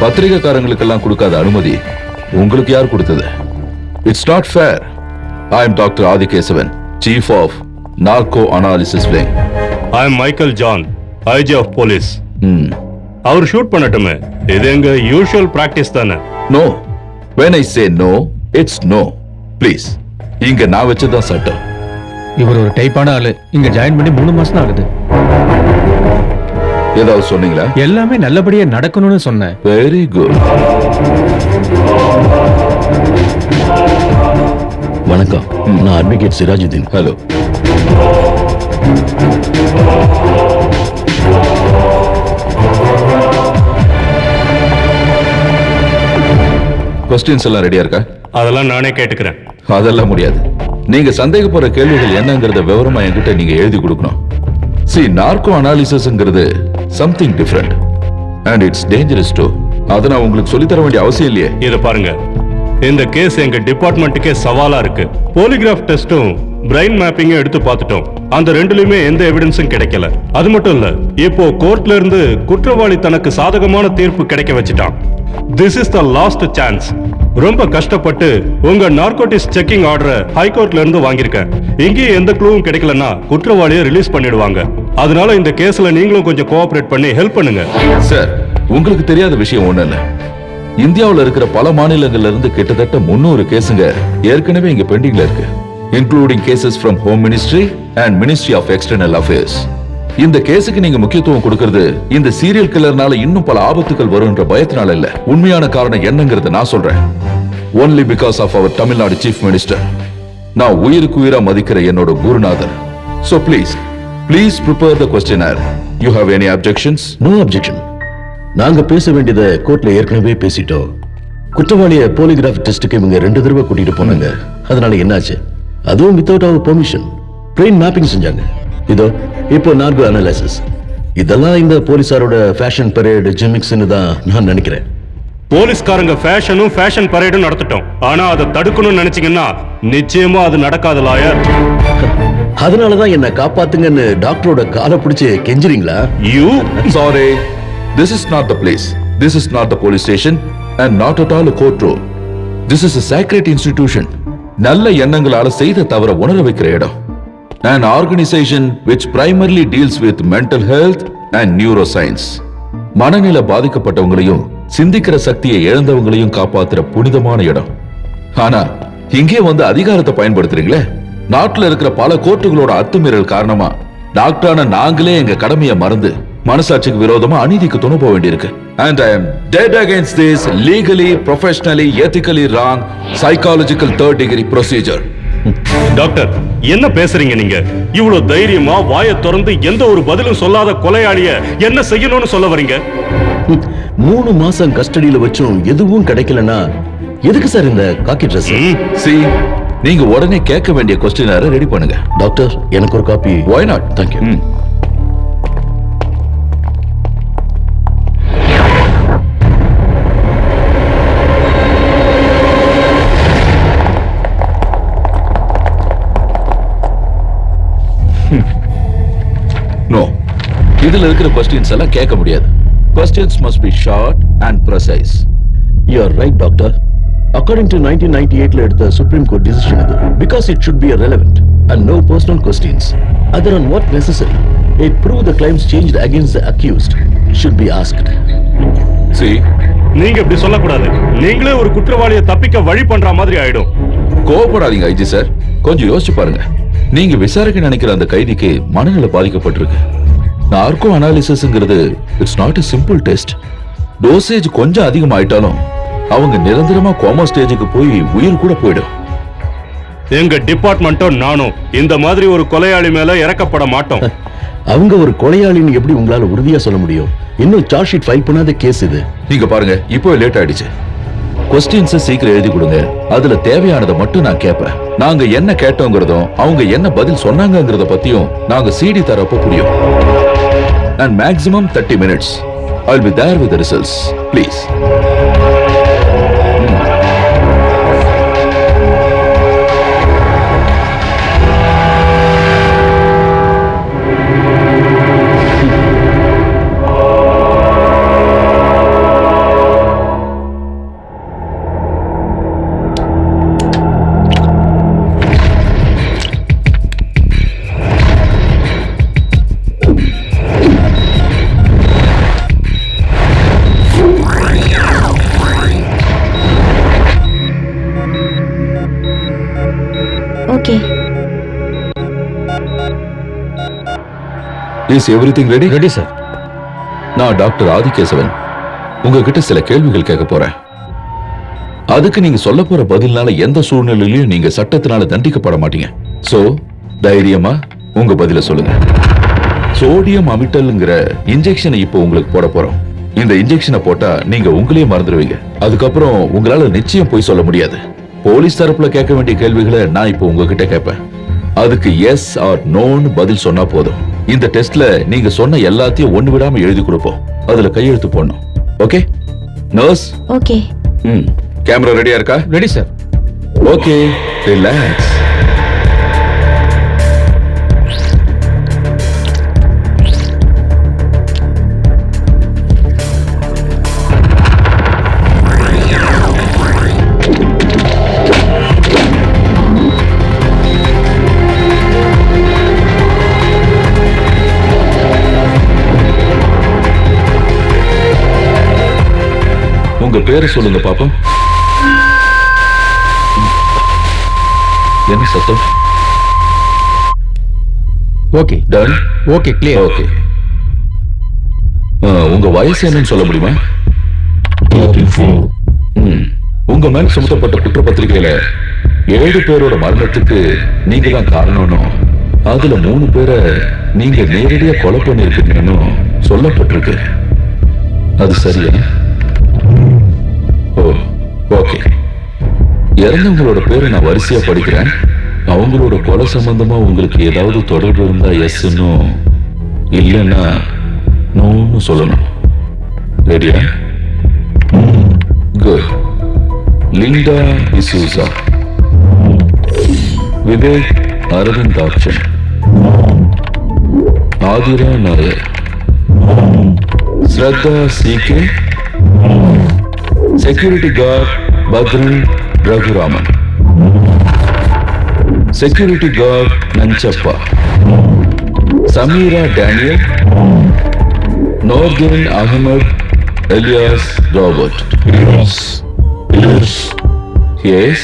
பத்திரிகைக்காரங்களுக்கெல்லாம் கொடுக்காத அனுமதி உங்களுக்கு யார் கொடுத்தது? It's not fair. I am doctor Adikesavan, chief of narco analysis wing. I am Michael John, IG of police. அவர் ஷூட் பண்ணட்டுமே, இது எங்க யூஷுவல் பிராக்டிஸ் தானே. No, when I say no, it's no. Please, இங்க நான் வச்சதான் சட்டம். இவர் ஒரு டைப்பான ஆளு. இங்க ஜாயின் பண்ணி 3 மாசம் ஆகுது. ஏதாவது சொன்னீங்களா? எல்லாமே நல்லபடியா நடக்கணும்னு சொன்னேன். Very good. வணக்கம், நான் அட்வொகேட் சிராஜுதீன். ஹலோ. கொஸ்டின்ஸ் எல்லாம் ரெடியா இருக்கா? அதெல்லாம் நானே கேட்டுக்கிறேன். அதெல்லாம் முடியாது. நீங்க சந்தேகப்படுற கேள்விகள் என்னங்கறத விவரமா என்கிட்ட நீங்க எழுதி கொடுக்கணும். See, narco analysisங்கிறது something different and it's dangerous too. அத நான் உங்களுக்கு சொல்லி தர வேண்டிய அவசியம் இல்லையே. இத பாருங்க, இந்த கேஸ் எங்க டிபார்ட்மெண்ட்டுக்கே சவாலா இருக்கு. பாலிகிராஃப் டெஸ்டும் பிரெயின் மேப்பிங்கும் எடுத்து பார்த்துட்டோம். அந்த ரெண்டுலயுமே எந்த எவிடன்ஸும் கிடைக்கல. அது மட்டும் இல்ல, இப்போ கோர்ட்ல இருந்து குற்றவாளி தனக்கு சாதகமான தீர்ப்பு கிடைக்க வச்சுட்டான். This is the last chance. ரொம்ப கஷ்டப்பட்டு உங்க நார்கோட்டிக்ஸ் செக்கிங் ஆர்டரை ஹைகோர்ட்ல இருந்து வாங்கியிருக்கேன். இங்கேயும் எந்த க்ளூவும் கிடைக்கலன்னா குற்றவாளியை ரிலீஸ் பண்ணிடுவாங்க. அதனால இந்த கேஸ்ல நீங்களும் கொஞ்சம் கோஆபரேட் பண்ணி ஹெல்ப் பண்ணுங்க. சார், உங்களுக்கு தெரியாத விஷயம் ஒண்ணு இல்ல. இந்தியாவுல இருக்கிற பல மாநிலங்கள்ல இருந்து கிட்டத்தட்ட 300 கேஸுங்க ஏற்கனவே இங்க பெண்டிங்ல இருக்கு, including cases from home ministry and ministry of external affairs. இந்த கேஸுக்கு நீங்க முக்கியத்துவம் கொடுக்கிறது இந்த சீரியல் கில்லர்னால இன்னும் பல ஆபத்துகள் வரும்ன்ற பயத்தினால இல்ல. உண்மையான காரணம் என்னங்கிறத நான் சொல்றேன். only because of our Tamil Nadu chief minister. நான் உயிருக்கு உயிரா மதிக்கிற என்னோட குருநாதர். so please prepare the questionnaire. you have any objections? No objection. நாங்க பேச வேண்டியதை கோர்ட்ல ஏற்கனவே பேசிட்டோம். குற்றவாளிய பாலிகிராஃப் டெஸ்டுக்கு இவங்க 2 தடவை கூட்டிட்டு போனாங்க. அதனால என்னாச்சு? அதுவும் without hour permission. Brain mapping செஞ்சாங்க. இதோ இப்போ நார்கோ அனாலிசிஸ். இதெல்லாம் இந்த போலீசாரோட ஃபேஷன் பரேடு ஜிமிக்ஸ்னு தான் நான் நினைக்கிறேன். போலீஸ்காரங்க ஃபேஷனும் ஃபேஷன் பரேடும் நடத்திட்டோம். ஆனா அதை தடுக்கணும்னு நினைச்சீங்கன்னா நிச்சயமா அது நடக்காது லாயர். அதனாலதான் என்ன காப்பாத்துங்கன்னு டாக்டரோட காலை பிடிச்சு கெஞ்சுறீங்களா? You sorry, this is not the place. This is not the police station and not at all a courtroom. This is a sacred institution. நல்ல எண்ணங்களால செய்த தவற உணர வைக்கிற இடம். An organization which primarily deals with mental health and neuroscience. மனநிலை பாதிக்கப்பட்டவங்களையும் சிந்திக்கிற சக்தியை இழந்தவங்களையும் காப்பாத்துற புனிதமான இடம். ஆனா இங்கே வந்து அதிகாரத்தை பயன்படுத்துறீங்களே. நாட்டுல இருக்கிற பல கோர்ட்டுகளோட அத்துமீறல் காரணமா டாக்டரான நாங்களே எங்க கடமையை மறந்து மனசாட்சிக்கு விரோதமா அநீதிக்கு துணை போக வேண்டியிருக்கு. And I am dead against this legally, professionally, ethically wrong psychological 3rd degree procedure. Doctor, என்ன பேசுறீங்க நீங்க? இவ்வளவு தைரியமா வாயை திறந்து எந்த ஒரு பதிலும் சொல்லாத கொலையாளிய என்ன செய்யணும்னு சொல்ல வரீங்க? 3 மாசம் கஸ்டடியில வச்சும் எதுவும் கிடைக்கலனா எதுக்கு சார் இந்த காக்கி ட்ரெஸ்? See, நீங்க உடனே கேட்க வேண்டிய கொஸ்டினரை ரெடி பண்ணுங்க. டாக்டர், எனக்கு ஒரு copy. Why not? Thank you. No, இதுல இருக்கிற கொஸ்டின்ஸ் எல்லாம் கேட்க முடியாது. Questions must be short and precise. You are right, doctor. According to 1998 எடுத்த Supreme Court decision இது. Because it should be relevant and no personal questions. Other than what necessary, it prove the claims changed against the accused should be asked. See, நீங்க இப்படி சொல்லக்கூடாது. நீங்களே ஒரு குற்றவாளியை தப்பிக்க வழி பண்ற மாதிரி ஆயிடும். கோபப்படாதீங்க ஐஜி சார், கொஞ்சம் யோசிச்சு பாருங்க. நீங்க விசாரிக்க நினைக்கிற அந்த கைதிக்கு மனநிலை பாதிக்கப்பட்டிருக்கு. நார்கோ அனாலிசிஸ்ங்கிறது it's not a simple test. Dosage கொஞ்சம் அதிகமாயிட்டாலும் அவங்க நிரந்தரமா கோமா ஸ்டேஜுக்கு போய் உயிர் கூட போயிடும். எங்க டிபார்ட்மெண்ட்டும் நானும் இந்த மாதிரி ஒரு கொலையாளி மேல இறக்கப்பட மாட்டோம். அவங்க ஒரு கொலையாளின்னு எப்படி உங்களால உறுதியா சொல்ல முடியும்? இன்னும் சார்ஜ் ஷீட் ஃபைல் பண்ணாத கேஸ் இது. நீங்க பாருங்க, இப்போ லேட் ஆயிடுச்சு. கொஸ்டின்ஸை சீக்கிரம் எழுதி கொடுங்க. அதுல தேவையானதை மட்டும் நான் கேட்பேன். நாங்க என்ன கேட்டோங்கிறதும் அவங்க என்ன பதில் சொன்னாங்கிறத பத்தியும் நாங்க சிடி தரப்ப புரியும். And maximum 30 minutes. I'll be there with the results. Please. Is everything ready? Ready sir. நான் டாக்டர் ஆதிகேசவன் உங்ககிட்ட சில கேள்விகள் கேட்க போறேன். அதுக்கு நீங்க சொல்ல போற பதில்னால எந்த சூழ்நிலையிலும் நீங்க சட்டத்தினால தண்டிக்கப்பட மாட்டீங்க. சோ தைரியமா உங்க பதில சொல்லுங்க. சோடியம் அமிட்டல்ங்கிற இன்ஜெக்ஷனை இப்போ உங்களுக்கு போட போறோம். இந்த இன்ஜெக்ஷனை போட்டா நீங்க உங்களையே மறந்துடுவீங்க. அதுக்கப்புறம் உங்களால நிச்சயம் போய் சொல்ல முடியாது. போலீஸ் தரப்புல கேட்க வேண்டிய கேள்விகளை நான் இப்போ உங்ககிட்ட கேட்பேன். அதுக்கு எஸ் ஆர் நோன்னு பதில் சொன்னா போதும். இந்த டெஸ்ட்ல நீங்க சொன்ன எல்லாத்தையும் ஒண்ணு விடாம எழுதி கொடுப்போம். அதுல கையெழுத்து போடணும். Okay nurse? ஓகே. கேமரா ரெடியா இருக்கா? Ready sir. Okay relax. உங்க பேரை சொல்லுங்க பாப்போம். என்ன சத்தம்? Okay done. Okay clear. Okay. உங்க வயசு என்னன்னு சொல்ல முடியுமா? உங்க மேல் சுமத்தப்பட்ட குற்றப்பத்திரிகையில 7 பேரோட மரணத்துக்கு நீங்க தான் காரணம்னு, அதுல 3 பேரை நீங்க நேரடியா கொலை பண்ணிருக்கீங்கன்னு சொல்லப்பட்டிருக்கு. அது சரியா? ஓ ஓகே. இறந்தவங்களோட பேரை நான் வரிசையா படிக்கிறேன். அவங்களோட கொலை சம்பந்தமா உங்களுக்கு ஏதாவது தொடர்பு இருந்தா எஸ்ன்னு, இல்லைன்னா நோன்னு சொல்லணும். ரெடியா? குட். லிண்டா டிசூசா, விவேக் அரவிந்த் ஆப்ஷன், Athira Nair, Shraddha C K, security guard Bhadran Raghuraman, security guard Nanjappa, Sameera Daniel, நோர்தின் Ahmed Elias Robert. Yes.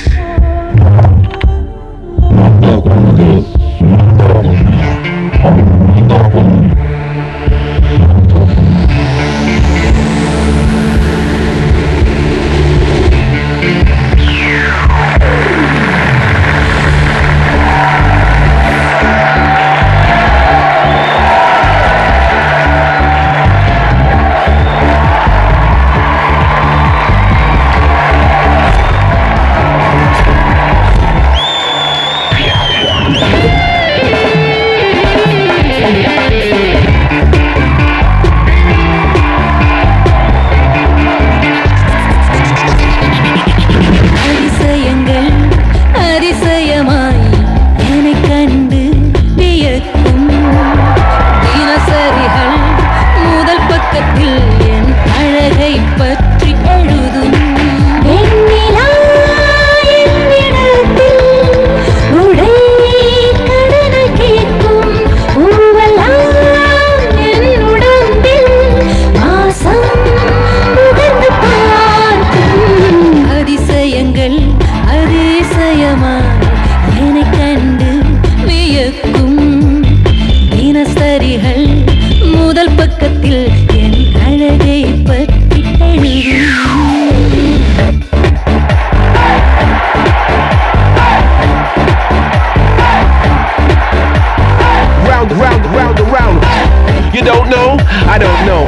You don't know? I don't know.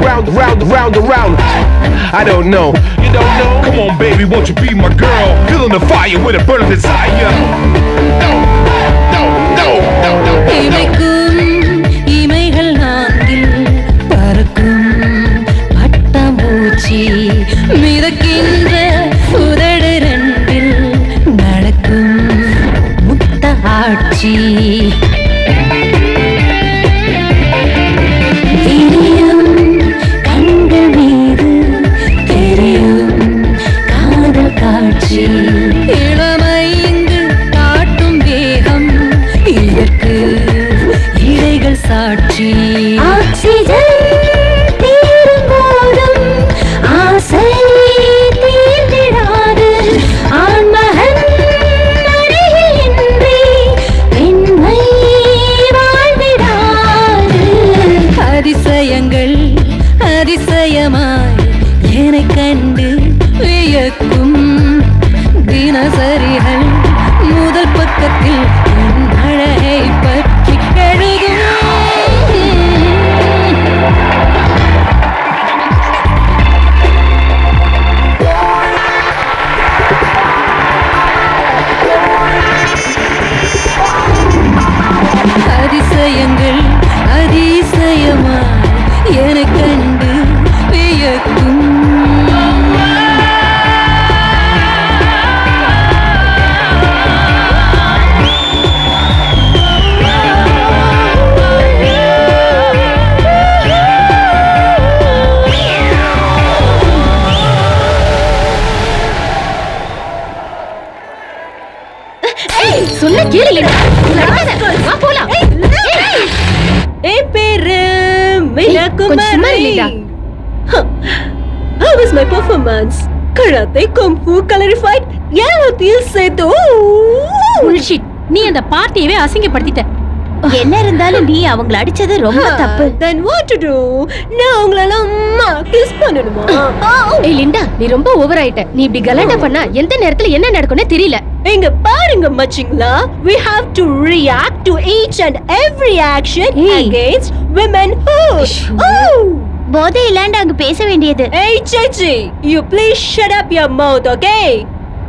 Round, around. I don't know. You don't know? Come on, baby, won't you be my girl? Feeling the fire with a burning desire. No, no, no, no, no, no. இமைகள் நான்கில் பறக்கும் பட்டாம்பூச்சி, மிதக்கின்ற உதடு ரெண்டில் நடக்கும் முத்த ஆட்சி. இளமை இங்கு காட்டும் வேகம் இதற்கு என்னை கண்டு வியக்கும் தினசரிகள் முதல் பக்கத்தில் என் அழகை பற்றி எழுதும். அதிசயங்கள் அதிசயமாய் என்னை கண்டு வியக்கும். சொன்ன கேளு வா போலாம். என் பேரு கொஞ்சம் சும்மா இல்லையா? How was my performance? Karate, Kung Fu, Colorified, எல்லாத்தையும் சேர்த்து புல்ஷிட். நீ அந்த பார்ட்டியவே அசிங்கப்படுத்திட்ட. என்ன இருந்தாலும் நீ அவங்கள அடிச்சது ரொம்ப தப்பு. Then what to do? நான் உங்களெல்லாம் கிஸ் பண்ணணுமா? ஏய் லிண்டா, நீ ரொம்ப ஓவர் ஆயிட்ட. நீ இப்படி கலாட்டா பண்ணா எந்த நேரத்துல என்ன நடக்கும்னே தெரியல. இங்க பாருங்க மச்சிங்களா, we have to react to each and every action against womenhood. Oh! போதை இல்லாண்ட அங்க பேச வேண்டியது. Hey Chichi, you please shut up your mouth, okay?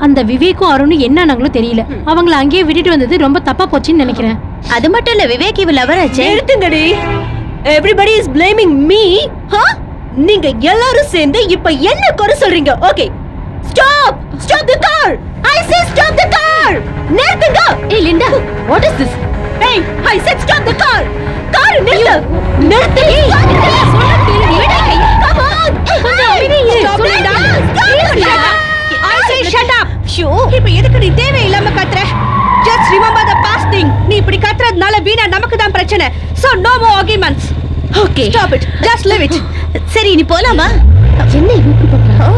அந்த விவேக்கும் அருணும் என்ன ஆனாங்களோ தெரியல. அவங்கள அங்கேயே விட்டுட்டு வந்தது ரொம்ப தப்பா போச்சுன்னு நினைக்கிறேன். அது மட்டும் இல்ல, விவேக் இவ லவர் ஆச்சே. நிறுத்துங்கடி. Everybody is blaming me. Huh? நீங்க எல்லாரும் சேர்ந்து இப்ப என்ன குறை சொல்றீங்க? Okay. Stop! Stop the car! I say stop the car! நிறுத்துங்க. ஏய் Linda, what is this? Hey, I said stop the car! Car நிறுத்து. நிறுத்து. Come on. கொஞ்சம் அமைதியா இரு. Stop it. சொல்லுடா. Stop it. I say shut up. Show. இப்ப எதுக்கு நீ தேவையில்லாம கத்துற? Just remember the past thing. நீ இப்படி கத்துறதுனால வீணா நமக்கு தான் பிரச்சனை. So no more arguments. Okay. Stop it. Just leave it. சரி நீ போலாமா? என்ன இவ இப்படி பண்றா?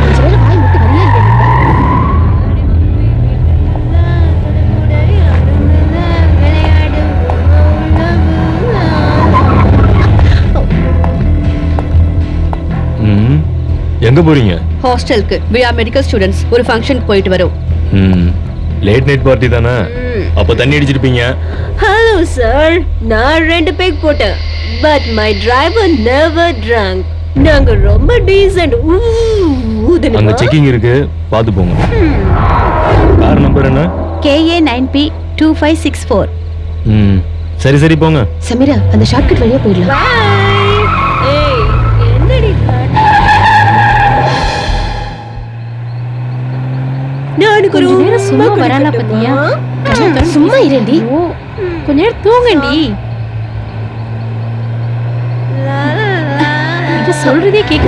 கொஞ்ச நேரம் வாய் விட்டு வரியா இல்லையா? எங்க போறீங்க? ஹாஸ்டலுக்கு. We are medical students. ஒரு ஃபங்க்ஷனுக்கு போயிட்டு வரோம். லேட் நைட் பார்ட்டி தானே? அப்ப தண்ணி அடிச்சிருப்பீங்க. ஹலோ சார், நான் 2 பேக் போட்டேன். But my driver never drank. நாங்க ரொம்ப டீசன்ட். அங்க செக்கிங் இருக்கு, பாத்து போங்க. கார் நம்பர் என்ன? KA 9P2564. சரி சரி போங்க. சமீரா, அந்த ஷார்ட்கட் வழியா போயிடலாம். Bye. ஏய், என்னடி நான் கொஞ்ச நேரம் சும்மா வரானா பாத்தியா? சும்மா இருடி. கொஞ்ச நேரம் தூங்கண்டி. இது சொல்றதே கேட்க